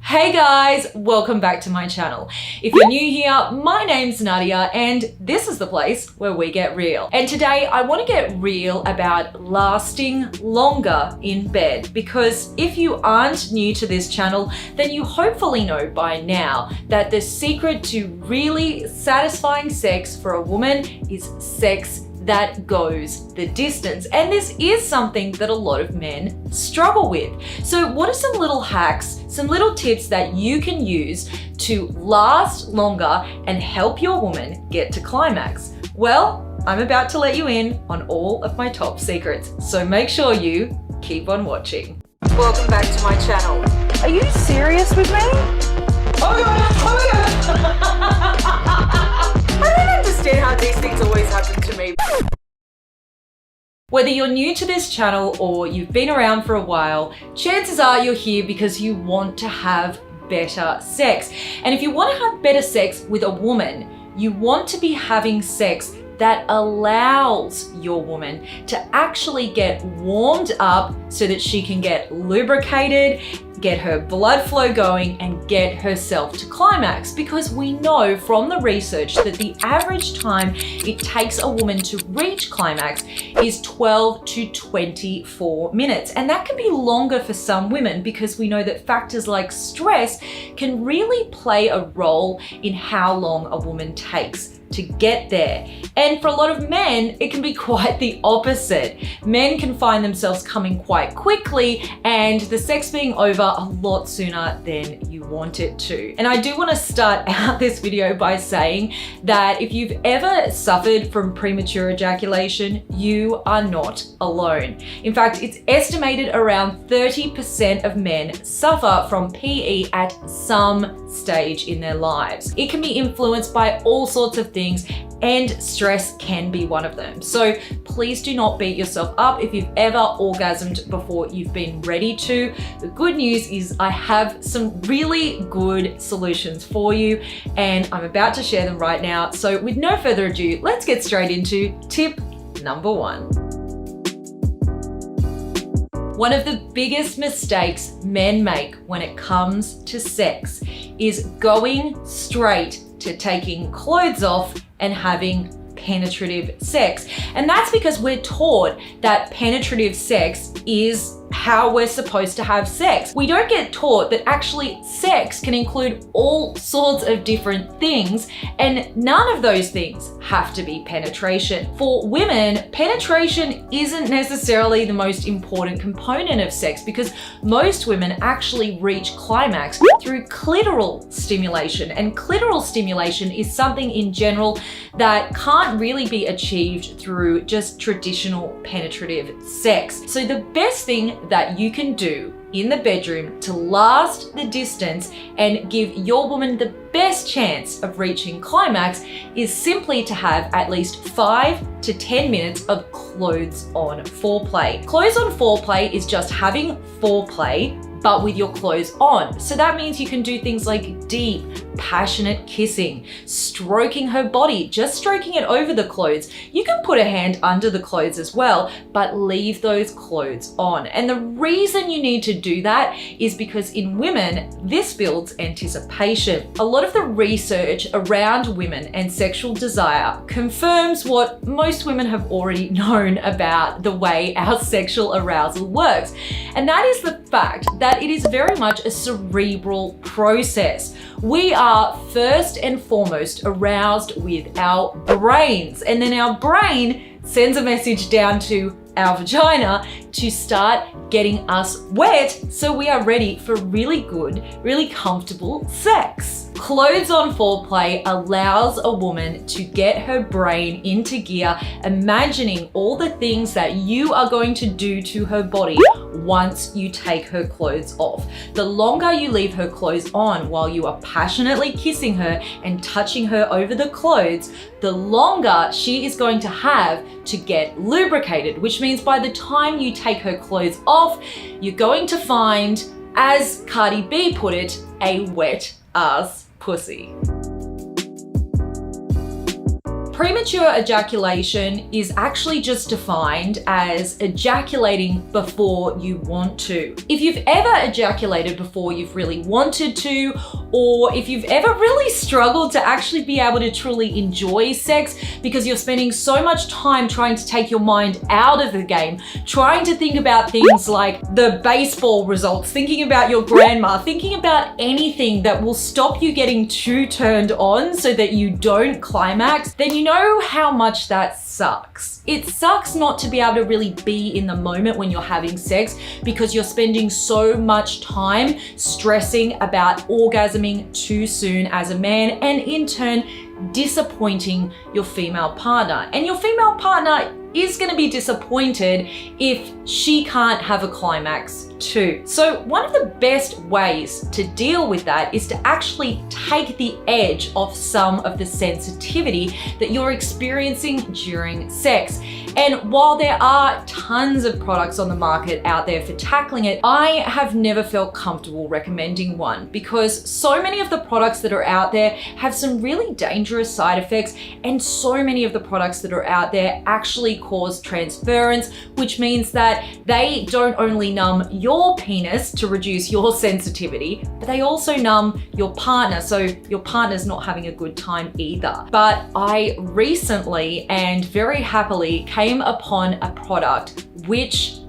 Hey guys, welcome back to my channel. If you're new here, my name's Nadia and this is the place where we get real. And today I want to get real about lasting longer in bed, because if you aren't new to this channel, then you hopefully know by now that the secret to really satisfying sex for a woman is sex that goes the distance. And this is something that a lot of men struggle with. So what are some little hacks, some little tips that you can use to last longer and help your woman get to climax? Well, I'm about to let you in on all of my top secrets, so make sure you keep on watching. Welcome back to my channel. Are you serious with me? Oh my god, oh my god. I don't understand how these things always happen to me. Whether you're new to this channel or you've been around for a while, chances are you're here because you want to have better sex. And if you want to have better sex with a woman, you want to be having sex that allows your woman to actually get warmed up so that she can get lubricated, get her blood flow going, and get herself to climax. Because we know from the research that the average time it takes a woman to reach climax is 12 to 24 minutes. And that can be longer for some women because we know that factors like stress can really play a role in how long a woman takes to get there. And for a lot of men, it can be quite the opposite. Men can find themselves coming quite quickly and the sex being over a lot sooner than you want it to. And I do want to start out this video by saying that if you've ever suffered from premature ejaculation, you are not alone. In fact, it's estimated around 30% of men suffer from PE at some stage in their lives. It can be influenced by all sorts of things, and stress can be one of them. So please do not beat yourself up if you've ever orgasmed before you've been ready to. The good news is I have some really good solutions for you and I'm about to share them right now. So with no further ado, let's get straight into tip number 1. One of the biggest mistakes men make when it comes to sex is going straight to taking clothes off and having penetrative sex. And that's because we're taught that penetrative sex is how we're supposed to have sex. We don't get taught that actually sex can include all sorts of different things, and none of those things have to be penetration. For women, penetration isn't necessarily the most important component of sex because most women actually reach climax through clitoral stimulation, and clitoral stimulation is something in general that can't really be achieved through just traditional penetrative sex. So the best thing that you can do in the bedroom to last the distance and give your woman the best chance of reaching climax is simply to have at least 5 to 10 minutes of clothes on foreplay. Clothes on foreplay is just having foreplay but with your clothes on. So that means you can do things like deep, passionate kissing, stroking her body, just stroking it over the clothes. You can put a hand under the clothes as well, but leave those clothes on. And the reason you need to do that is because in women, this builds anticipation. A lot of the research around women and sexual desire confirms what most women have already known about the way our sexual arousal works. And that is the fact that it is very much a cerebral process. We are first and foremost aroused with our brains, and then our brain sends a message down to our vagina to start getting us wet so we are ready for really good, really comfortable sex. Clothes on foreplay allows a woman to get her brain into gear, imagining all the things that you are going to do to her body once you take her clothes off. The longer you leave her clothes on while you are passionately kissing her and touching her over the clothes, the longer she is going to have to get lubricated, which means by the time you take her clothes off, you're going to find, as Cardi B put it, a wet ass pussy. Premature ejaculation is actually just defined as ejaculating before you want to. If you've ever ejaculated before you've really wanted to, or if you've ever really struggled to actually be able to truly enjoy sex because you're spending so much time trying to take your mind out of the game, trying to think about things like the baseball results, thinking about your grandma, thinking about anything that will stop you getting too turned on so that you don't climax, then you know how much that sucks. It sucks not to be able to really be in the moment when you're having sex because you're spending so much time stressing about orgasming too soon as a man, and in turn disappointing your female partner. And your female partner is going to be disappointed if she can't have a climax too. So one of the best ways to deal with that is to actually take the edge off some of the sensitivity that you're experiencing during sex. And while there are tons of products on the market out there for tackling it, I have never felt comfortable recommending one because so many of the products that are out there have some really dangerous side effects, and so many of the products that are out there actually cause transference, which means that they don't only numb your penis to reduce your sensitivity, but they also numb your partner, so your partner's not having a good time either. But I recently and very happily came upon a product which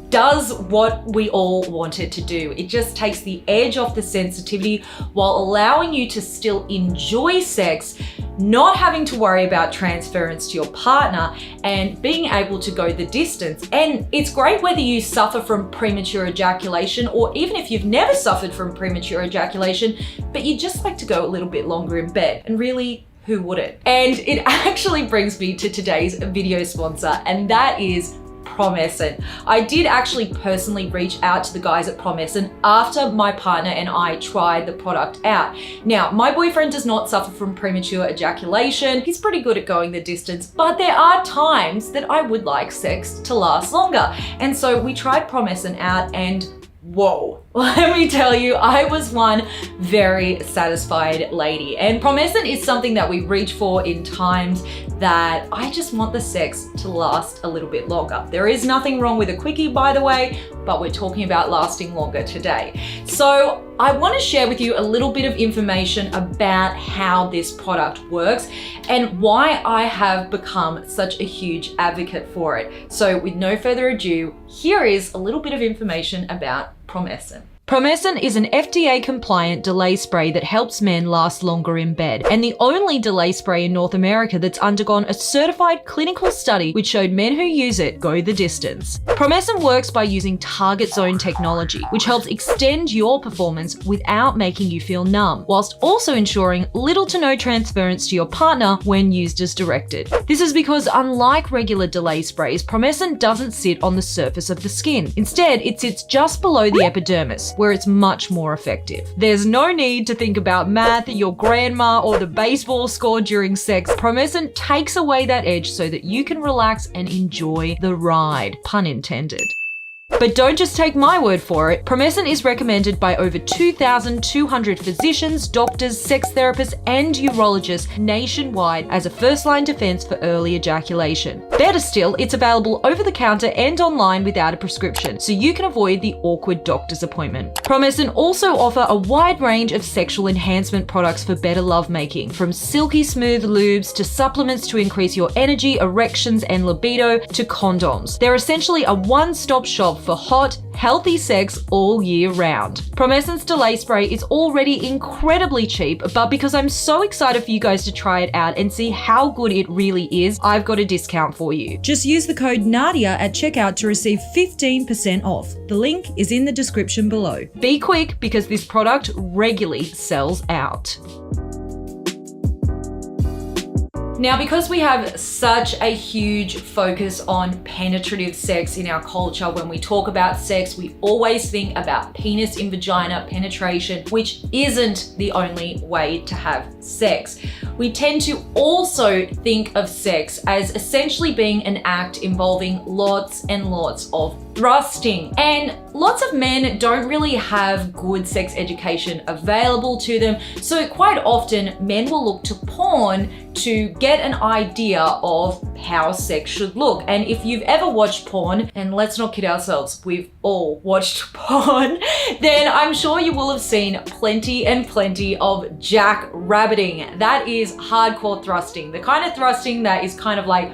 does what we all want it to do. It just takes the edge off the sensitivity while allowing you to still enjoy sex, not having to worry about transference to your partner, and being able to go the distance. And it's great whether you suffer from premature ejaculation, or even if you've never suffered from premature ejaculation, but you just like to go a little bit longer in bed. And really, who wouldn't? And it actually brings me to today's video sponsor, and that is Promescent. I did actually personally reach out to the guys at Promescent after my partner and I tried the product out. Now, my boyfriend does not suffer from premature ejaculation. He's pretty good at going the distance, but there are times that I would like sex to last longer. And so we tried Promescent out, and whoa, let me tell you, I was one very satisfied lady. And Promescent is something that we reach for in times that I just want the sex to last a little bit longer. There is nothing wrong with a quickie, by the way, but we're talking about lasting longer today. So I want to share with you a little bit of information about how this product works and why I have become such a huge advocate for it. So with no further ado, here is a little bit of information about Promescent. Promescent is an FDA-compliant delay spray that helps men last longer in bed, and the only delay spray in North America that's undergone a certified clinical study which showed men who use it go the distance. Promescent works by using target zone technology, which helps extend your performance without making you feel numb, whilst also ensuring little to no transference to your partner when used as directed. This is because unlike regular delay sprays, Promescent doesn't sit on the surface of the skin. Instead, it sits just below the epidermis, where it's much more effective. There's no need to think about math, your grandma, or the baseball score during sex. Promescent takes away that edge so that you can relax and enjoy the ride, pun intended. But don't just take my word for it. Promescent is recommended by over 2,200 physicians, doctors, sex therapists, and urologists nationwide as a first-line defense for early ejaculation. Better still, it's available over the counter and online without a prescription, so you can avoid the awkward doctor's appointment. Promescent also offer a wide range of sexual enhancement products for better lovemaking, from silky smooth lubes to supplements to increase your energy, erections, and libido to condoms. They're essentially a one-stop shop for hot, healthy sex all year round. Promescent's delay spray is already incredibly cheap, but because I'm so excited for you guys to try it out and see how good it really is, I've got a discount for you. Just use the code Nadia at checkout to receive 15% off. The link is in the description below. Be quick because this product regularly sells out. Now, because we have such a huge focus on penetrative sex in our culture, when we talk about sex, we always think about penis in vagina penetration, which isn't the only way to have sex. we tend to also think of sex as essentially being an act involving lots and lots of thrusting. And lots of men don't really have good sex education available to them, so quite often men will look to porn to get an idea of how sex should look. And if you've ever watched porn, and let's not kid ourselves, we've all watched porn, then I'm sure you will have seen plenty and plenty of jackrabbiting. That is hardcore thrusting, the kind of thrusting that is kind of like,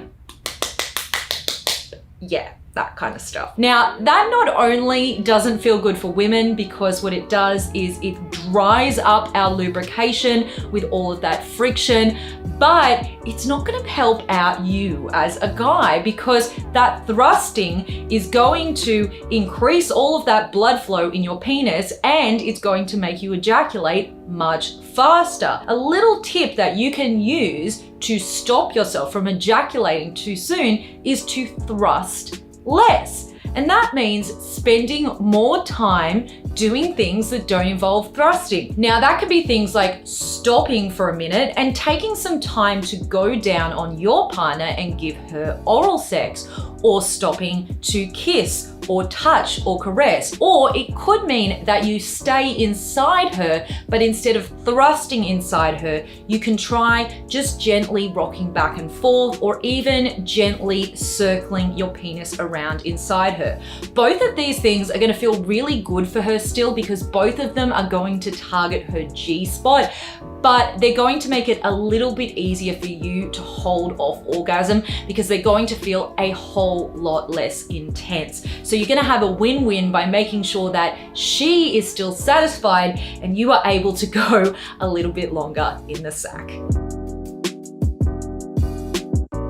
yeah, that kind of stuff. Now, that not only doesn't feel good for women, because what it does is it dries up our lubrication with all of that friction, but it's not going to help out you as a guy, because that thrusting is going to increase all of that blood flow in your penis, and it's going to make you ejaculate much faster. A little tip that you can use to stop yourself from ejaculating too soon is to thrust less. And that means spending more time doing things that don't involve thrusting. Now, that could be things like stopping for a minute and taking some time to go down on your partner and give her oral sex, or stopping to kiss or touch or caress. Or it could mean that you stay inside her, but instead of thrusting inside her, you can try just gently rocking back and forth, or even gently circling your penis around inside her. Both of these things are going to feel really good for her still, because both of them are going to target her G-spot, but they're going to make it a little bit easier for you to hold off orgasm, because they're going to feel a whole lot less intense. So you're going to have a win-win by making sure that she is still satisfied and you are able to go a little bit longer in the sack.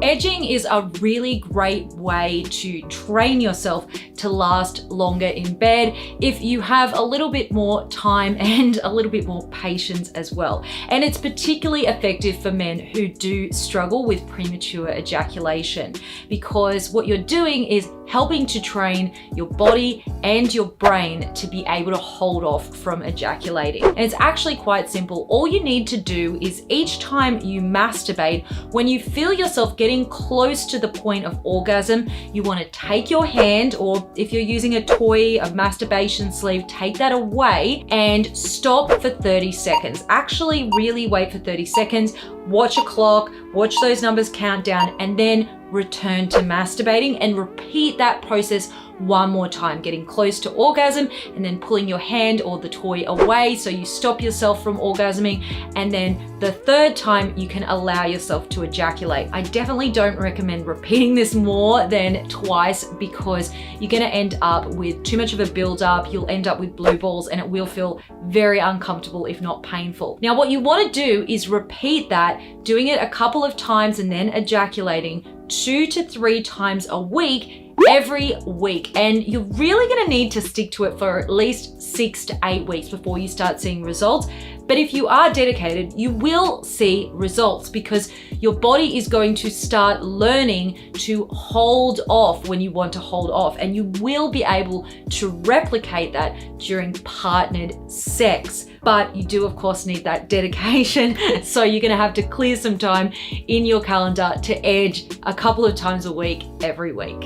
Edging is a really great way to train yourself to last longer in bed if you have a little bit more time and a little bit more patience as well. And it's particularly effective for men who do struggle with premature ejaculation, because what you're doing is helping to train your body and your brain to be able to hold off from ejaculating. And it's actually quite simple. All you need to do is each time you masturbate, when you feel yourself getting close to the point of orgasm, you want to take your hand, or if you're using a toy, a masturbation sleeve, take that away and stop for 30 seconds. Actually, really wait for 30 seconds, watch a clock, watch those numbers count down, and then return to masturbating and repeat that process one more time, getting close to orgasm and then pulling your hand or the toy away so you stop yourself from orgasming, and then the third time you can allow yourself to ejaculate. I definitely don't recommend repeating this more than twice, because you're going to end up with too much of a build-up, you'll end up with blue balls, and it will feel very uncomfortable if not painful. Now, what you want to do is repeat that, doing it a couple of times and then ejaculating 2 to 3 times a week, every week. And you're really going to need to stick to it for at least 6 to 8 weeks before you start seeing results. But if you are dedicated, you will see results, because your body is going to start learning to hold off when you want to hold off, and you will be able to replicate that during partnered sex. But you do, of course, need that dedication. So you're going to have to clear some time in your calendar to edge a couple of times a week, every week.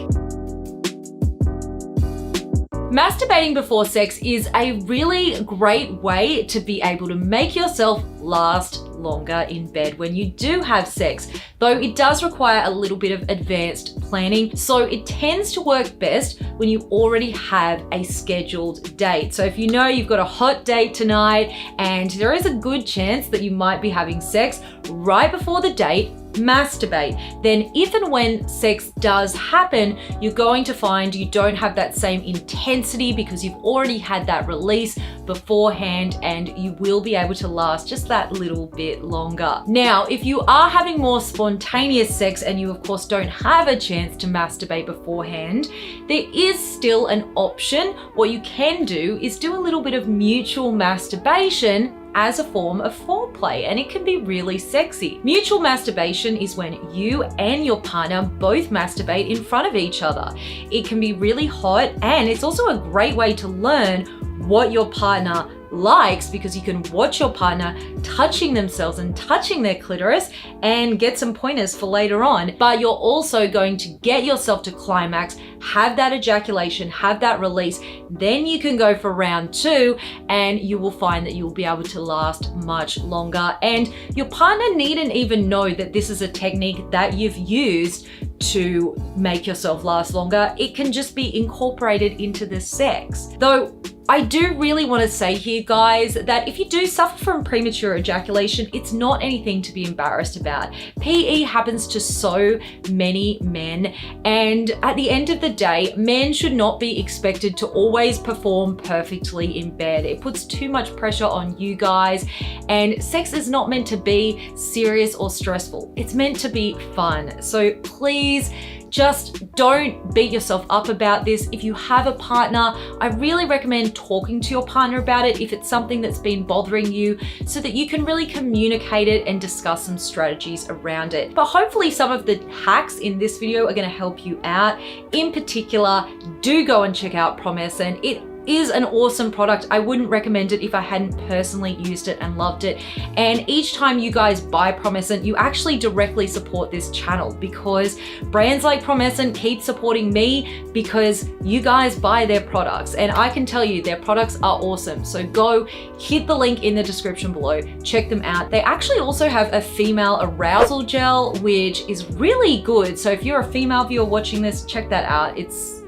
Masturbating before sex is a really great way to be able to make yourself last longer in bed when you do have sex, though it does require a little bit of advanced planning. So it tends to work best when you already have a scheduled date. So if you know you've got a hot date tonight and there is a good chance that you might be having sex right before the date, masturbate. Then if and when sex does happen, you're going to find you don't have that same intensity, because you've already had that release beforehand, and you will be able to last just that little bit longer. Now, if you are having more spontaneous sex and you of course don't have a chance to masturbate beforehand, there is still an option. What you can do is do a little bit of mutual masturbation as a form of foreplay, and it can be really sexy. Mutual masturbation is when you and your partner both masturbate in front of each other. It can be really hot, and it's also a great way to learn what your partner likes, because you can watch your partner touching themselves and touching their clitoris and get some pointers for later on. But you're also going to get yourself to climax, have that ejaculation, have that release. Then you can go for round 2 and you will find that you will be able to last much longer. And your partner needn't even know that this is a technique that you've used to make yourself last longer. It can just be incorporated into the sex. Though I do really want to say here, guys, that if you do suffer from premature ejaculation, it's not anything to be embarrassed about. PE happens to so many men, and at the end of the day, men should not be expected to always perform perfectly in bed. It puts too much pressure on you guys, and sex is not meant to be serious or stressful. It's meant to be fun. So please, just don't beat yourself up about this. If you have a partner, I really recommend talking to your partner about it if it's something that's been bothering you, so that you can really communicate it and discuss some strategies around it. But hopefully some of the hacks in this video are gonna help you out. In particular, do go and check out Promescent. It is an awesome product. I wouldn't recommend it if I hadn't personally used it and loved it. And each time you guys buy Promescent, you actually directly support this channel, because brands like Promescent keep supporting me because you guys buy their products, and I can tell you their products are awesome. So go hit the link in the description below, check them out. They actually also have a female arousal gel, which is really good. So if you're a female viewer watching this, check that out. It's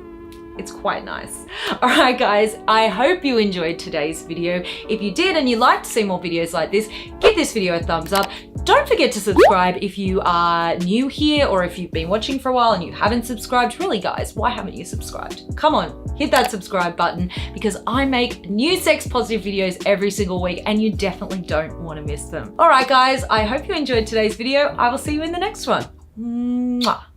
quite nice. All right, guys, I hope you enjoyed today's video. If you did and you'd like to see more videos like this, give this video a thumbs up. Don't forget to subscribe if you are new here, or if you've been watching for a while and you haven't subscribed. Really, guys, why haven't you subscribed? Come on, hit that subscribe button, because I make new sex positive videos every single week and you definitely don't want to miss them. All right, guys, I hope you enjoyed today's video. I will see you in the next one. Mwah.